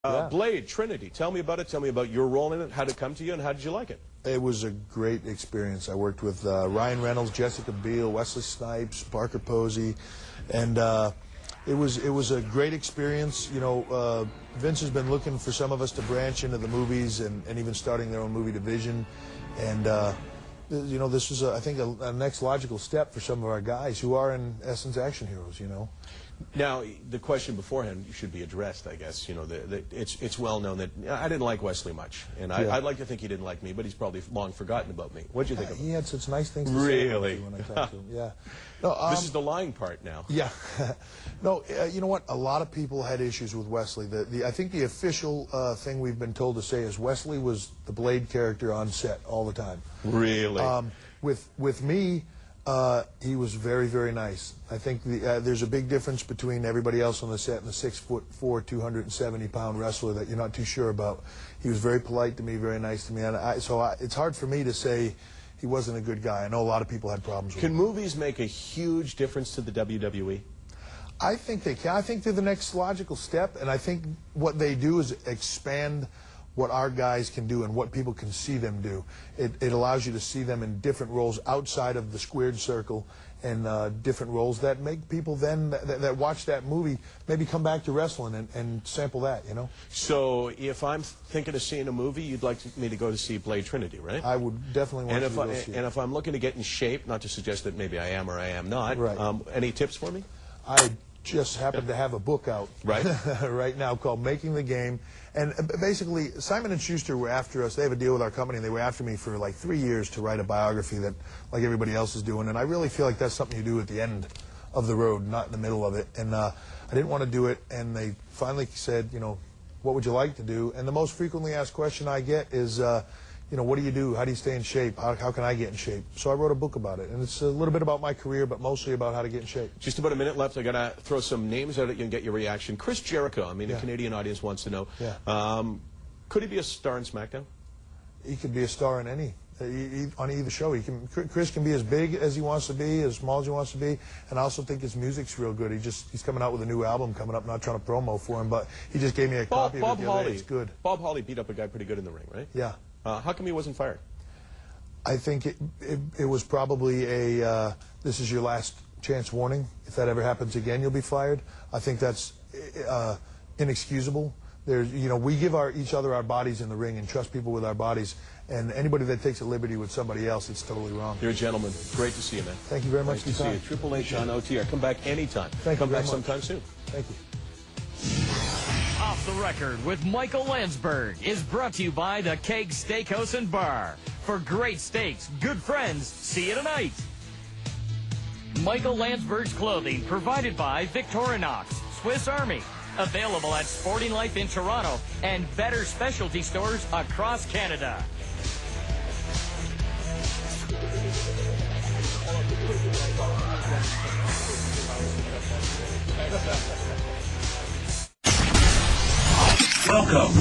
Blade, Trinity, tell me about it. Tell me about your role in it. How did it come to you, and how did you like it? It was a great experience. I worked with Ryan Reynolds, Jessica Biel, Wesley Snipes, Parker Posey, and it was a great experience. You know, Vince has been looking for some of us to branch into the movies and even starting their own movie division, and you know, this was, I think, a next logical step for some of our guys who are, in essence, action heroes, you know. Now, the question beforehand should be addressed, I guess. You know, it's well known that I didn't like Wesley much, and I'd like to think he didn't like me, but he's probably long forgotten about me. What did you think of him? He had such nice things to say about you when I talked to him. Yeah. No, this is the lying part now. Yeah. No, you know what? A lot of people had issues with Wesley. I think the official thing we've been told to say is Wesley was the Blade character on set all the time. Really? With me, he was very, very nice. I think there's a big difference between everybody else on the set and the 6'4", 270-pound wrestler that you're not too sure about. He was very polite to me, very nice to me, and it's hard for me to say he wasn't a good guy. I know a lot of people had problems with him. Can movies make a huge difference to the WWE? I think they can. I think they're the next logical step, and I think what they do is expand what our guys can do and what people can see them do. It allows you to see them in different roles outside of the squared circle, and different roles that make people then that watch that movie maybe come back to wrestling and sample that, you know. So if I'm thinking of seeing a movie, you'd like me to go to see Blade Trinity, right? I would definitely want you to go see it. And if I'm looking to get in shape, not to suggest that maybe I am or I am not, right. Any tips for me? I just happen to have a book out right now called Making the Game, and basically Simon & Schuster were after us. They have a deal with our company, and they were after me for like 3 years to write a biography that like everybody else is doing, and I really feel like that's something you do at the end of the road, not in the middle of it, and I didn't want to do it, and they finally said, you know, what would you like to do? And the most frequently asked question I get is, you know, what do you do? How do you stay in shape? How can I get in shape? So I wrote a book about it, and it's a little bit about my career, but mostly about how to get in shape. Just about a minute left. I got to throw some names out at you and get your reaction. Chris Jericho, I mean, the Canadian audience wants to know. Yeah. Could he be a star in SmackDown? He could be a star in on either show. Chris can be as big as he wants to be, as small as he wants to be, and I also think his music's real good. He's coming out with a new album coming up. Not trying to promo for him, but he just gave me a copy of it the other day. It's good. Bob Holly beat up a guy pretty good in the ring, right? Yeah. How come he wasn't fired? I think it was probably a this is your last chance warning. If that ever happens again, you'll be fired. I think that's inexcusable. You know, we give each other our bodies in the ring and trust people with our bodies, and anybody that takes a liberty with somebody else, it's totally wrong. You're a gentleman. Great to see you, man. Thank you very much for your time. Nice to see you. Triple H on OTR. Come back anytime. Come back sometime soon. Thank you. Off the Record with Michael Landsberg is brought to you by the Keg Steakhouse and Bar. For great steaks, good friends, see you tonight. Michael Landsberg's clothing provided by Victorinox, Swiss Army. Available at Sporting Life in Toronto and better specialty stores across Canada. Welcome